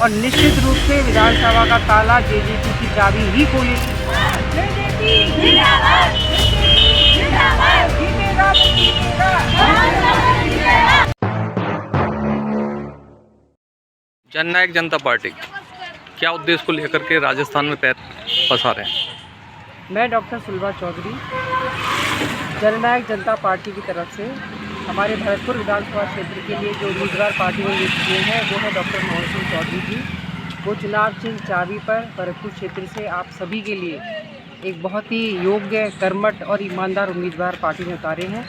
और निश्चित रूप से विधानसभा का ताला जेजेपी की चाबी ही खोलेगी। जननायक जनता पार्टी क्या उद्देश्य को लेकर के राजस्थान में पैर पसारे हैं? मैं डॉक्टर सुलभा चौधरी जननायक जनता पार्टी की तरफ से हमारे भरतपुर विधानसभा क्षेत्र के लिए जो उम्मीदवार पार्टी ने नियुक्त किए हैं वो है डॉक्टर मोहन सिंह चौधरी जी। वो चुनाव चिन्ह चाबी पर भरतपुर क्षेत्र से आप सभी के लिए एक बहुत ही योग्य, कर्मठ और ईमानदार उम्मीदवार पार्टी ने उतारे हैं।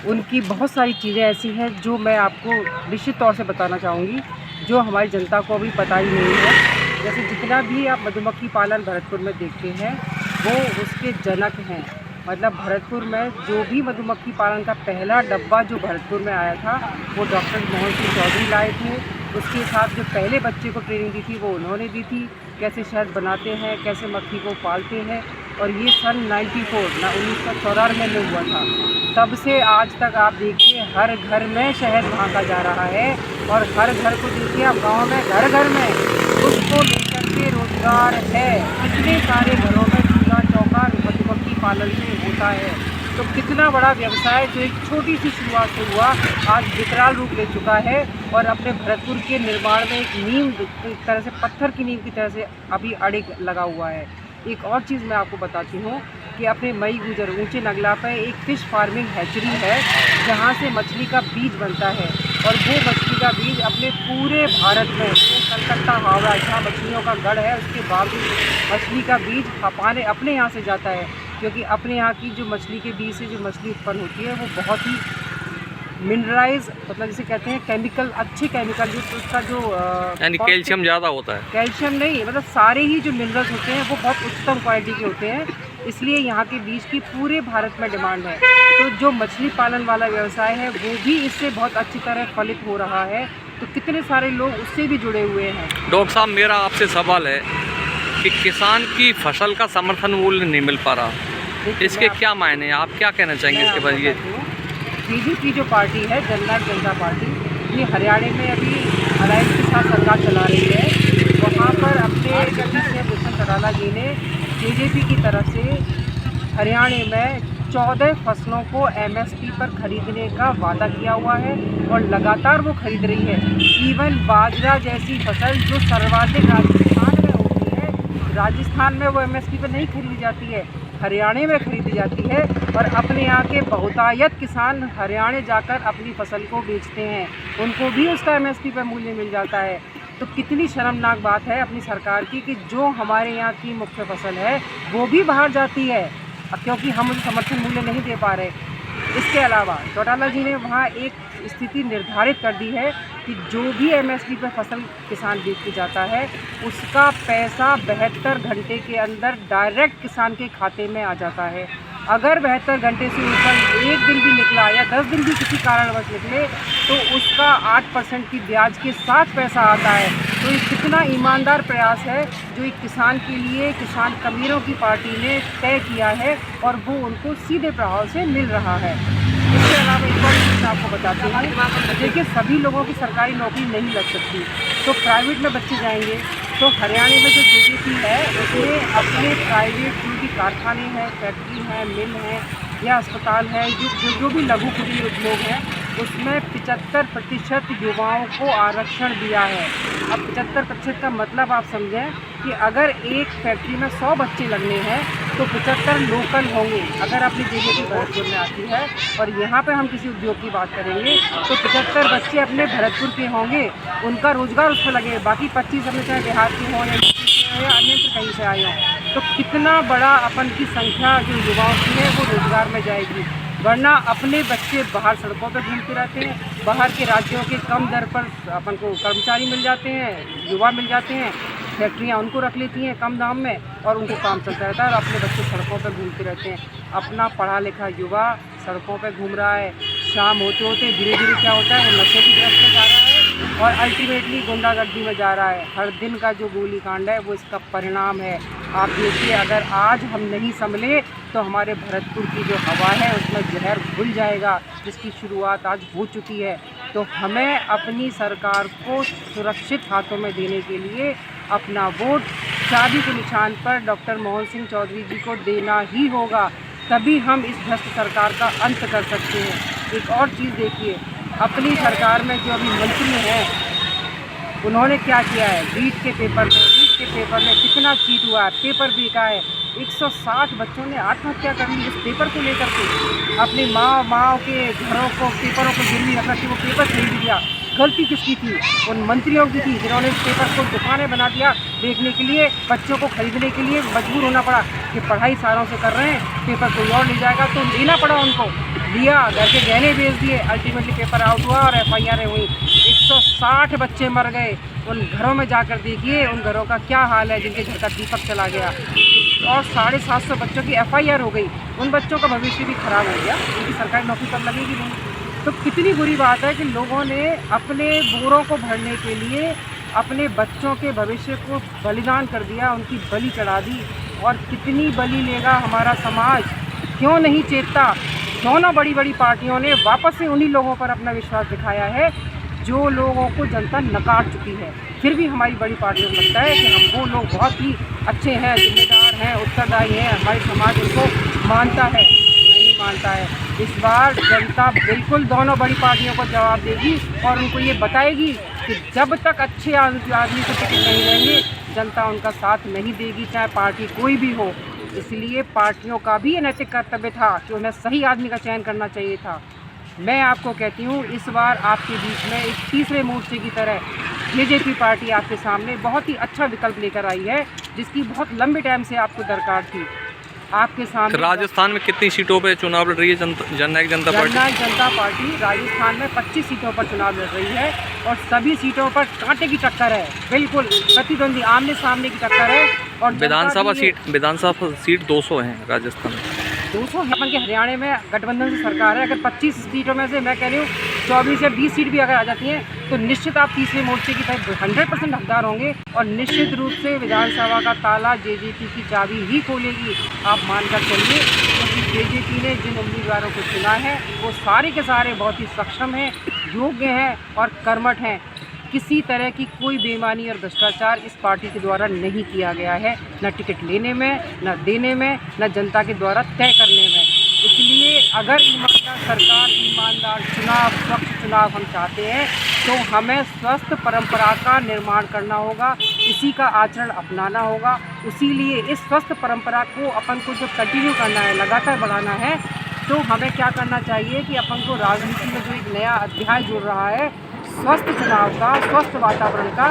उनकी बहुत सारी चीज़ें ऐसी हैं जो मैं आपको निश्चित तौर से बताना चाहूँगी, जो हमारी जनता को अभी पता ही नहीं है। जैसे जितना भी आप मधुमक्खी पालन भरतपुर में देखते हैं वो उसके जनक हैं। मतलब भरतपुर में जो भी मधुमक्खी पालन का पहला डब्बा जो भरतपुर में आया था वो डॉक्टर मोहन सिंह चौधरी लाए थे। उसके साथ जो पहले बच्चे को ट्रेनिंग दी थी वो उन्होंने दी थी, कैसे शहद बनाते हैं, कैसे मक्खी को पालते हैं। और ये सन 1994 में हुआ था। तब से आज तक आप देखिए हर घर में शहद भागा जा रहा है और हर घर को देखिए आप गाँव में घर घर में उसको लेकर के रोजगार है। कितने सारे घरों में चूल्हा चौका मधुमक्खी पालन से होता है। तो कितना बड़ा व्यवसाय जो एक छोटी सी शुरुआत से हुआ आज विकराल रूप ले चुका है और अपने भरतपुर के निर्माण में एक नींव एक तरह से पत्थर की नींव की तरह से अभी अड़िग लगा हुआ है। एक और चीज़ मैं आपको बताती हूँ कि अपने मई गुजर ऊंचे नगला पर एक फ़िश फार्मिंग हैचरी है जहाँ से मछली का बीज बनता है और वो मछली का बीज अपने पूरे भारत में कलकत्ता हावड़ा जहाँ मछलियों का गढ़ है उसके बावजूद मछली का बीज अपने यहाँ से जाता है, क्योंकि अपने यहाँ की जो मछली के बीज से जो मछली उत्पन्न होती है वो बहुत ही मिनरलाइज, मतलब जिसे कहते हैं केमिकल, अच्छे केमिकल जो उसका जो यानी कैल्शियम ज़्यादा होता है। कैल्शियम नहीं, मतलब सारे ही जो मिनरल्स होते हैं वो बहुत उच्चतम क्वालिटी के होते हैं, इसलिए यहाँ के बीज की पूरे भारत में डिमांड है। तो जो मछली पालन वाला व्यवसाय है वो भी इससे बहुत अच्छी तरह फलित हो रहा है। तो कितने सारे लोग उससे भी जुड़े हुए हैं। डॉक्टर साहब, मेरा आपसे सवाल है कि किसान की फसल का समर्थन मूल्य नहीं मिल पा रहा, इसके क्या मायने हैं? आप क्या कहना चाहेंगे इसके बाद? ये बीजेपी जो पार्टी है जननायक जनता पार्टी, ये हरियाणा में अभी अलायंस के साथ सरकार चला रही है। वहाँ पर अपने दुष्यंत चौटाला जी ने बीजेपी की तरफ से हरियाणा में 14 फसलों को MSP पर खरीदने का वादा किया हुआ है और लगातार वो खरीद रही है। इवन बाजरा जैसी फसल जो सर्वाधिक राजस्थान में होती है, राजस्थान में वो MSP पर नहीं खरीदी जाती है, हरियाणा में खरीदी जाती है और अपने यहाँ के बहुतायत किसान हरियाणा जाकर अपनी फसल को बेचते हैं, उनको भी उसका MSP पर मूल्य मिल जाता है। तो कितनी शर्मनाक बात है अपनी सरकार की कि जो हमारे यहाँ की मुख्य फसल है वो भी बाहर जाती है क्योंकि हम उसे समर्थन मूल्य नहीं दे पा रहे। इसके अलावा चौटाला जी ने वहाँ एक स्थिति निर्धारित कर दी है कि जो भी MSP पर फसल किसान बेच के जाता है उसका पैसा 72 घंटे के अंदर डायरेक्ट किसान के खाते में आ जाता है। अगर 72 घंटे से ऊपर एक दिन भी निकला या 10 दिन भी किसी कारणवश निकले तो उसका 8% की ब्याज के साथ पैसा आता है। तो ये कितना ईमानदार प्रयास है जो एक किसान के लिए किसान कबीरों की पार्टी ने तय किया है और वो उनको सीधे प्रभाव से मिल रहा है। इसके अलावा एक और चीज़ आपको बताती हूँ, देखिए सभी लोगों की सरकारी नौकरी नहीं लग सकती, तो प्राइवेट में बच्चे जाएंगे। तो हरियाणा में जो बीजेपी है उसमें अपने प्राइवेट जो भी कारखाने हैं, फैक्ट्री हैं, मिल हैं या अस्पताल है, जो भी लघु कुटीर उद्योग हैं उसमें 75% युवाओं को आरक्षण दिया है। अब 75% का मतलब आप समझें कि अगर एक फैक्ट्री में 100 बच्चे लगने हैं तो 75 लोकल होंगे। अगर अपनी बीजेपी भरतपुर में आती है और यहाँ पर हम किसी उद्योग की बात करेंगे तो 75 बच्चे अपने भरतपुर के होंगे, उनका रोजगार उस पर लगे, बाकी 25 अपने चाहे बिहार के हों या अन्यत्र कहीं से आए हों। तो कितना बड़ा अपन की संख्या जो युवाओं की है वो रोजगार में जाएगी। वरना अपने बच्चे बाहर सड़कों पर घूमते रहते हैं, बाहर के राज्यों के कम दर पर अपन को कर्मचारी मिल जाते हैं, युवा मिल जाते हैं, फैक्ट्रियाँ उनको रख लेती हैं कम दाम में और उनको काम चलता रहता है और अपने बच्चे सड़कों पर घूमते रहते हैं। अपना पढ़ा लिखा युवा सड़कों पर घूम रहा है, शाम होते होते धीरे धीरे क्या होता है वो नशे की तरफ में जा रहा है और अल्टीमेटली गुंडागर्दी में जा रहा है। हर दिन का जो गोलीकांड है वो इसका परिणाम है। आप देखिए अगर आज हम नहीं संभले तो हमारे भरतपुर की जो हवा है उसमें जहर घुल जाएगा, जिसकी शुरुआत आज हो चुकी है। तो हमें अपनी सरकार को सुरक्षित हाथों में देने के लिए अपना वोट चाबी के निशान पर डॉक्टर मोहन सिंह चौधरी जी को देना ही होगा, तभी हम इस भ्रष्ट सरकार का अंत कर सकते हैं। एक और चीज़ देखिए, अपनी सरकार में जो अभी मंत्री हैं उन्होंने क्या किया है, नीट के पेपर में कितना चीट हुआ है, पेपर बिका है। 160 बच्चों ने आत्महत्या कर ली इस पेपर को लेकर के। अपनी माँ के घरों को पेपरों को गिरवी रख रखी वो पेपर खरीद लिया। गलती किसकी थी? उन मंत्रियों की थी जिन्होंने इस पेपर को दुकानें बना दिया देखने के लिए, बच्चों को खरीदने के लिए मजबूर होना पड़ा कि पढ़ाई सालों से कर रहे हैं, पेपर कोई और ले जाएगा तो लेना पड़ा उनको। लिया, घर के गहने बेच दिए, अल्टीमेटली पेपर आउट हुआ और FIR हुई। 160 बच्चे मर गए। उन घरों में जाकर देखिए उन घरों का क्या हाल है जिनके घर का दीपक चला गया। और 750 बच्चों की FIR हो गई। उन बच्चों का भविष्य भी खराब हो गया, उनकी सरकारी नौकरी तब लगेगी नहीं। तो कितनी बुरी बात है कि लोगों ने अपने बोरों को भरने के लिए अपने बच्चों के भविष्य को बलिदान कर दिया, उनकी बलि चढ़ा दी। और कितनी बलि लेगा हमारा समाज? क्यों नहीं चेतता? दोनों बड़ी बड़ी पार्टियों ने वापस से उन्हीं लोगों पर अपना विश्वास दिखाया है जो लोगों को जनता नकार चुकी है। फिर भी हमारी बड़ी पार्टियों को लगता है कि हम वो लोग बहुत ही अच्छे हैं, जिम्मेदार हैं, उत्तरदायी हैं, हमारे समाज उनको मानता है। नहीं मानता है। इस बार जनता बिल्कुल दोनों बड़ी पार्टियों को जवाब देगी और उनको ये बताएगी कि जब तक अच्छे आदमी को टिकट नहीं देंगे जनता उनका साथ नहीं देगी, चाहे पार्टी कोई भी हो। इसलिए पार्टियों का भी ये नैतिक कर्तव्य था कि उन्हें सही आदमी का चयन करना चाहिए था। मैं आपको कहती हूँ इस बार आपके बीच में एक तीसरे मोर्चे की तरह BJP पार्टी आपके सामने बहुत ही अच्छा विकल्प लेकर आई है, जिसकी बहुत लंबे टाइम से आपको दरकार थी। आपके सामने राजस्थान में कितनी सीटों पे चुनाव लड़ रही है जननायक जनता पार्टी? जननायक जनता पार्टी राजस्थान में 25 सीटों पर चुनाव लड़ रही है और सभी सीटों पर कांटे की टक्कर है, बिल्कुल प्रतिद्वंदी आमने सामने की टक्कर है। और विधानसभा सीट 200 हैं राजस्थान में। 200 अपन के हरियाणा में गठबंधन से सरकार है। अगर 25 सीटों में से मैं कह रही हूँ 24 या 20 सीट भी अगर आ जाती हैं तो निश्चित आप तीसरे मोर्चे की तरफ 100% हकदार होंगे और निश्चित रूप से विधानसभा का ताला JJP की चाबी ही खोलेगी, आप मानकर चलिए। क्योंकि JJP ने जिन उम्मीदवारों को चुना है वो सारे के सारे बहुत ही सक्षम हैं, योग्य हैं और कर्मठ हैं। किसी तरह की कोई बेईमानी और भ्रष्टाचार इस पार्टी के द्वारा नहीं किया गया है, न टिकट लेने में, न देने में, न जनता के द्वारा तय करने में। इसलिए अगर ईमानदार सरकार, ईमानदार चुनाव, स्वच्छ चुनाव हम चाहते हैं तो हमें स्वस्थ परंपरा का निर्माण करना होगा, इसी का आचरण अपनाना होगा। इसीलिए इस स्वस्थ परंपरा को अपन को जो कंटिन्यू करना है, लगातार बढ़ाना है, तो हमें क्या करना चाहिए कि अपन को राजनीति में जो एक नया अध्याय जुड़ रहा है स्वस्थ चुनाव का, स्वस्थ वातावरण का,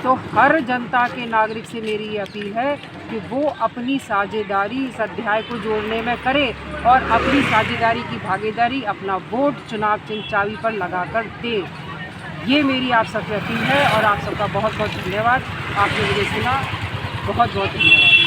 तो हर जनता के नागरिक से मेरी ये अपील है कि वो अपनी साझेदारी इस अध्याय को जोड़ने में करे और अपनी साझेदारी की भागीदारी अपना वोट चुनाव चिन्ह चाबी पर लगाकर दे। ये मेरी आप सबसे अपील है और आप सबका बहुत बहुत धन्यवाद। आपने मुझे सुना, बहुत बहुत धन्यवाद।